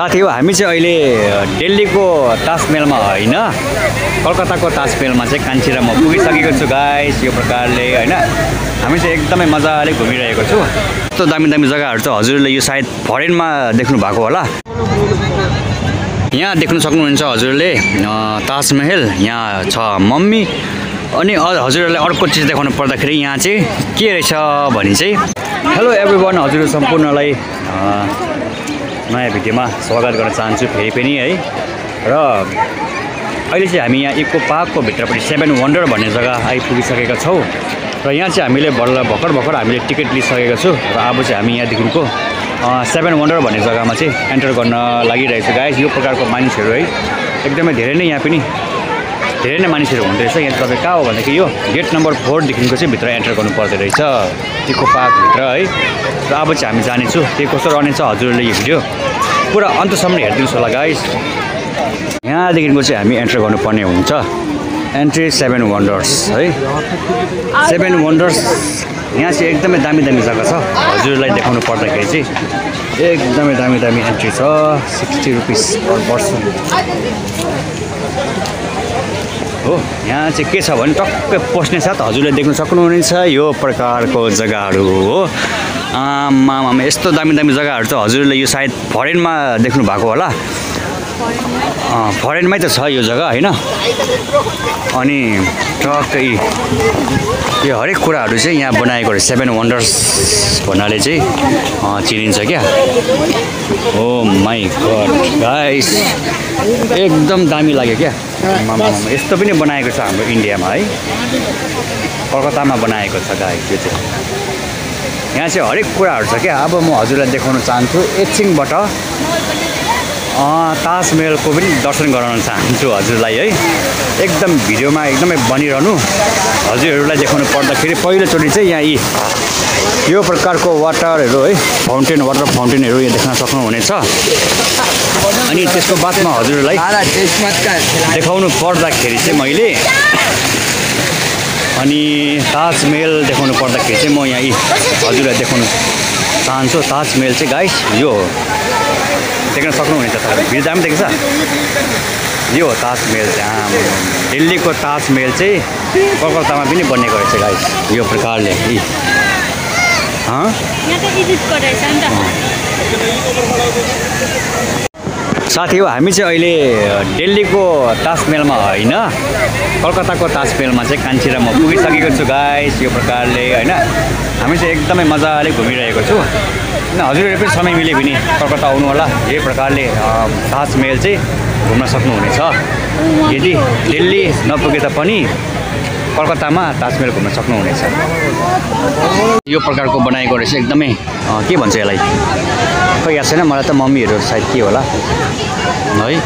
साथी हो हामी चाहिँ अहिले दिल्लीको ताजमहलमा होइन कलकत्ताको ताजमहलमा चाहिँ कान्छी र म पुगिसकेको छु गाइस। यो प्रकारले होइन हामी चाहिँ एकदमै मजाले घुमिरहेको छु। यस्तो दामी दामी जग्गाहरू छ हजुरले यो सायद फरेनमा देख्नु भएको होला। यहाँ देख्न सक्नुहुन्छ हजुरले ताजमहल यहाँ छ मम्मी। अनि हजुरहरूलाई अर्को चिज देखाउनु पर्दाखेरि यहाँ चाहिँ के रहेछ भने चाहिँ हेलो एभ्रिवान हजुर सम्पूर्णलाई नयाँ भिडियोमा स्वागत गर्न चाहन्छु फेरि पनि है। र अहिले चाहिँ हामी यहाँ इको पार्कको भित्रपट्टि 7 वन्डर भन्ने जग्गा आइपुगिसकेका छौँ। र यहाँ चाहिँ हामीले भर्खर हामीले टिकट लिइसकेको छु। र अब चाहिँ हामी यहाँदेखिको 7 वन्डर भन्ने जग्गामा चाहिँ एन्टर गर्न लागिरहेछु गाइस। यो प्रकारको मानिसहरू है एकदमै धेरै नै यहाँ पनि धेरै नै मानिसहरू हुँदो रहेछ। यहाँ तपाईँ कहाँ हो भनेदेखि यो गेट नम्बर 4 देखिको चाहिँ भित्र एन्टर गर्नु पर्दो रहेछ इको पार्कभित्र है। र अब चाहिँ हामी जानेछु के कस्तो रहनेछ हजुरले यो भिडियो पुरा अन्तसम्म हेरिदिनुहोस् होला गाइस। यहाँदेखिको चाहिँ हामी एन्टर गर्नुपर्ने हुन्छ एन्ट्री 7 वन्डर्स है। 7 वन्डर्स यहाँ चाहिँ एकदमै दामी दामी जग्गा छ हजुरलाई देखाउनु पर्दाखेरि चाहिँ एकदमै दामी दामी एन्ट्री छ 60 रुपिस पर पर्सन हो। यहाँ चाहिँ के छ भने टक्कै पस्ने साथ हजुरले देख्न सक्नुहुनेछ यो प्रकारको जग्गाहरू हो। आमामा यस्तो दामी दामी जग्गाहरू छ हजुरले यो सायद फरेनमा देख्नु भएको होला। फरेनमै त छ यो जग्गा होइन। अनि टक्कै यो हरेक कुराहरू चाहिँ यहाँ बनाएको 7 वन्डर्स भन्नाले चाहिँ चिनिन्छ क्या। ओ माई गॉड गाइस एकदम दामी लाग्यो क्या। यस्तो पनि बनाएको छ हाम्रो इन्डियामा है कलकत्तामा बनाएको छ गाइस। यो चाहिँ यहाँ चाहिँ हरेक कुराहरू छ क्या। अब म हजुरलाई देखाउन चाहन्छु एकछिनबाट ताजमहलको पनि दर्शन गराउन चाहन्छु हजुरलाई है। एकदम भिडियोमा एकदमै बनिरहनु। हजुरहरूलाई देखाउनु पर्दाखेरि पहिलोचोटि चाहिँ यहाँ यो प्रकारको वाटरहरू है वाटर फाउन्टेनहरू यहाँ देख्न सक्नुहुनेछ। अनि त्यसको बादमा हजुरहरूलाई देखाउनु पर्दाखेरि चाहिँ मैले अनि ताजमहल देखाउनु पर्दाखेरि चाहिँ म यहाँ हजुरलाई देखाउन चाहन्छु ताजमहल चाहिँ गाइस यो देख्न सक्नुहुनेछ। भिडियो दामी देख्छ यो हो ताजमहल चाहिँ दिल्लीको ताजमहल चाहिँ कलकत्तामा पनि बनेको रहेछ गाइस यो प्रकारले। साथी हो हामी चाहिँ अहिले दिल्लीको ताजमहलमा होइन कलकत्ताको ताजमहलमा चाहिँ कान्छी र म पुगिसकेको छु गाइस। यो प्रकारले होइन हामी चाहिँ एकदमै मजाले घुमिरहेको छु। हजुरहरू पनि समय मिले भने कलकत्ता आउनु होला। यही प्रकारले ताजमहल चाहिँ घुम्न सक्नुहुनेछ। यदि दिल्ली नपुगे तापनि कलकत्तामा ताजमहल घुम्न सक्नुहुनेछ। यो प्रकारको बनाएको रहेछ एकदमै के भन्छ यसलाई खै याद छैन मलाई त मम्मीहरू सायद के होला है।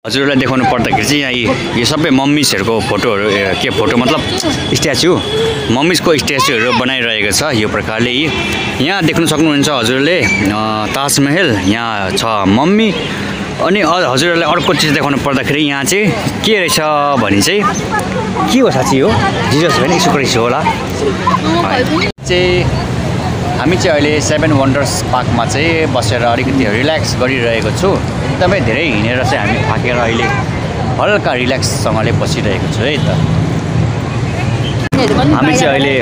हजुरहरूलाई देखाउनु पर्दाखेरि चाहिँ यहाँ यो सबै मम्मिसहरूको फोटोहरू के फोटो मतलब स्ट्याचु मम्मिसको स्ट्याचुहरू बनाइरहेको छ यो प्रकारले। यहाँ देख्न सक्नुहुन्छ हजुरले ताजमहल यहाँ छ मम्मी। अनि हजुरहरूलाई अर्को चिज देखाउनु पर्दाखेरि यहाँ चाहिँ के रहेछ भने चाहिँ के हो साँच्ची हो जिजस होइन यीशु क्राइस्ट होला चाहिँ। हामी चाहिँ अहिले 7 वन्डर्स पार्कमा चाहिँ बसेर अलिकति रिल्याक्स गरिरहेको छु। एकदमै धेरै हिँडेर चाहिँ हामी थाकेर अहिले हल्का रिल्याक्ससँगले बसिरहेको छु है त। हामी चाहिँ अहिले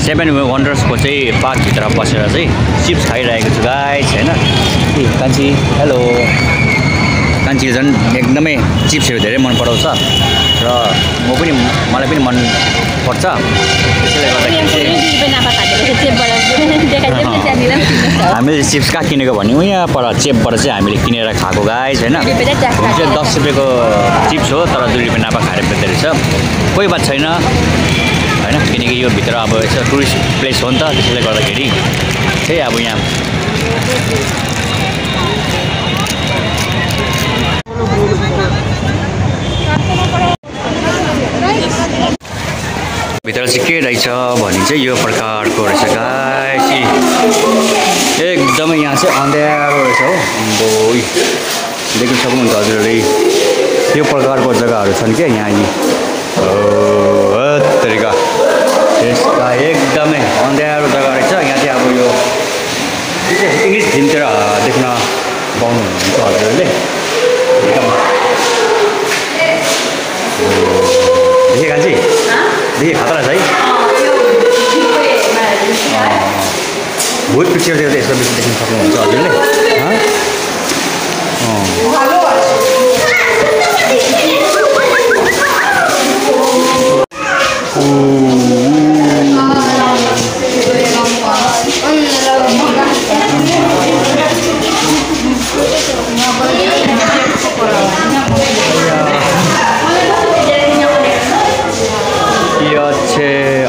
7 वन्डर्सको चाहिँ पार्कभित्र बसेर चाहिँ चिप्स खाइरहेको छु गाइस होइन। कान्छी हेलो कान्छीले झन् एकदमै चिप्सहरू धेरै मन पराउँछ र मलाई पनि मन पर्छ। त्यसैले गर्दाखेरि हामीले चिप्स कहाँ किनेको भने यहाँ पर चेपबाट चाहिँ हामीले किनेर खाएको गाइस होइन। चाहिँ 10 रुपियाँको चिप्स हो तर 2 रुपियाँ नाफा खाएर बेच्दो रहेछ। कोही बात छैन होइन किनकि यो भित्र अब यसो टुरिस्ट प्लेस हो नि त। त्यसैले गर्दाखेरि चाहिँ अब यहाँ भित्र चाहिँ के रहेछ भने चाहिँ यो प्रकारको रहेछ गाइस। एकदमै यहाँ चाहिँ अँध्यारो रहेछ हो देख्न सक्नुहुन्छ हजुरहरूले यो प्रकारको जग्गाहरू छन् क्या यहाँ तरिका यसका एकदमै अँध्यारो जग्गा रहेछ। यहाँ चाहिँ अब यो इङ्ग्लिस फिल्मतिर देख्न पाउनुहुन्छ हजुरहरूले देखे कान्छी देखे खतरा छ है भूत पिक्चरतिर त यस्तो बेसी देख्न सक्नुहुन्छ हजुरले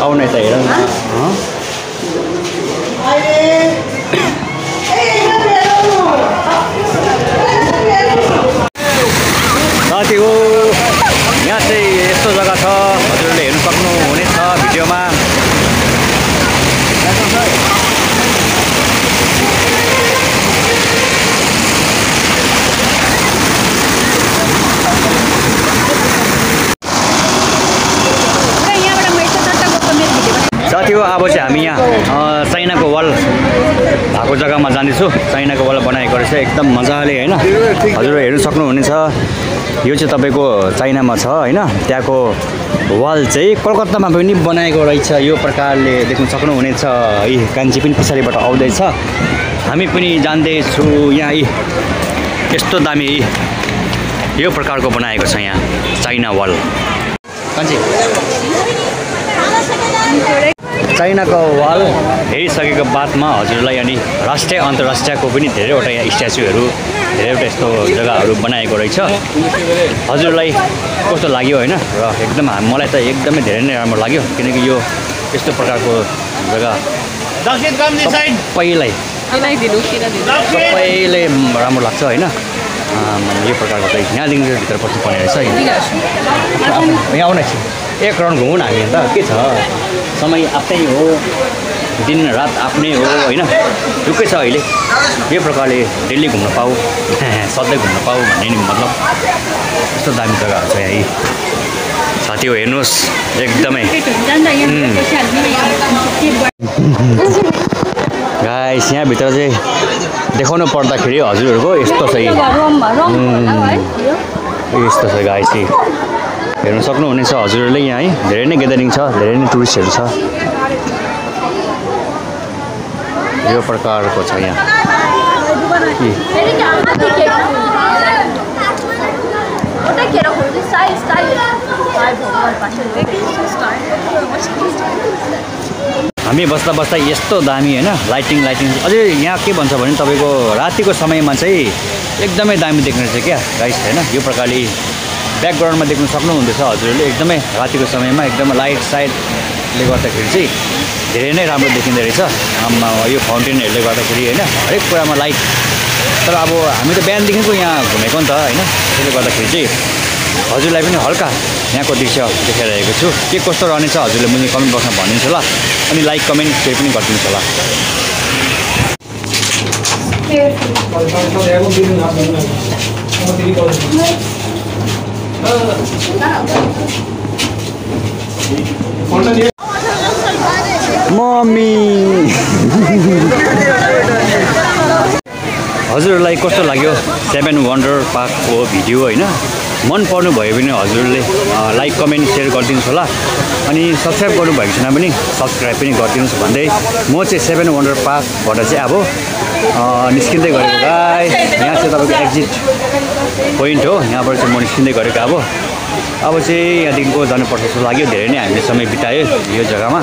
आउने त हेर साथी हो यहाँ चाहिँ यस्तो जग्गा छ हजुरले हेर्नु सक्नुहुनेछ भिडियोमा साथी हो अब चाहिँ हामी यहाँ चाइनाको वाल भएको जग्गामा जाँदैछु चाइनाको वाल बनाएको रहेछ एकदम मजाले होइन हजुर हेर्नु सक्नुहुनेछ यो चाहिँ तपाईँको चाइनामा छ होइन त्यहाँको वाल चाहिँ कलकत्तामा पनि बनाएको रहेछ यो प्रकारले देख्न सक्नुहुनेछ यी कान्छी पनि पछाडिबाट आउँदैछ हामी पनि जान्दैछु यहाँ यस्तो दामी यो प्रकारको बनाएको छ यहाँ चाइना वाल कान्छी चाइनाको वाल हेरिसकेको बादमा हजुरलाई अनि राष्ट्रिय अन्तर्राष्ट्रियको पनि धेरैवटा यहाँ स्ट्याचुहरू धेरैवटा यस्तो जग्गाहरू बनाएको रहेछ हजुरलाई कस्तो लाग्यो होइन र एकदम मलाई त एकदमै धेरै नै राम्रो लाग्यो किनकि यो यस्तो प्रकारको जग्गा सबैलाई राम्रो लाग्छ होइन यो प्रकारको चाहिँ यहाँदेखि भित्र पस्नुपर्ने रहेछ यहाँ आउन एक राउन्ड घुमौँ न हामी त के छ समय आफ्नै हो दिन रात आफ्नै हो होइन ढुक्कै छ अहिले यो प्रकारले डेली घुम्न पाऊ सधैँ घुम्न पाऊ भन्ने नि मतलब यस्तो दामी जग्गाहरू छ यहाँ साथी हो हेर्नुहोस् एकदमै गाइस यहाँभित्र चाहिँ देखाउनु पर्दाखेरि हजुरहरूको यस्तो छ यस्तो छ गाइस हेर्न सक्नुहुनेछ हजुरहरूले यहाँ है धेरै नै ग्यादरिङ छ धेरै नै टुरिस्टहरू छ यो प्रकारको छ यहाँ हामी बस्दा बस्दा यस्तो दामी होइन लाइटिङ अझै यहाँ के भन्छ भने तपाईँको रातिको समयमा चाहिँ एकदमै दामी देख्ने रहेछ क्या गाइस होइन यो प्रकारले ब्याकग्राउन्डमा देख्न सक्नुहुँदैछ हजुरहरूले एकदमै रातिको समयमा एकदमै लाइट साइडले गर्दाखेरि चाहिँ धेरै नै राम्रो देखिँदो रहेछ यो फाउन्टेनहरूले गर्दाखेरि होइन हरेक कुरामा लाइट तर अब हामी त बिहानदेखिको यहाँ घुमेको नि त होइन त्यसले गर्दाखेरि चाहिँ हजुरलाई पनि हल्का यहाँको दृश्य देखाइरहेको छु के कस्तो रहनेछ हजुरले मुनि कमेन्ट बक्समा भनिदिनुहोस् होला अनि लाइक कमेन्ट सेयर पनि गरिदिनुहोस् होला मम्मी हजुरलाई कस्तो लाग्यो 7 वन्डर पार्कको भिडियो होइन मन पर्नु भयो भने हजुरले लाइक कमेन्ट सेयर गरिदिनुहोस् होला अनि सब्सक्राइब गर्नुभएको छैन भने सब्सक्राइब पनि गरिदिनुहोस् भन्दै म चाहिँ 7 वन्डर पार्कबाट चाहिँ अब निस्किँदै गरेको गाइस यहाँ चाहिँ तपाईँको एक्जिट पोइन्ट हो यहाँबाट चाहिँ म निस्किँदै गरेको अब चाहिँ यहाँदेखिको जानुपर्छ जस्तो लाग्यो धेरै नै हामीले समय बितायो यो जग्गामा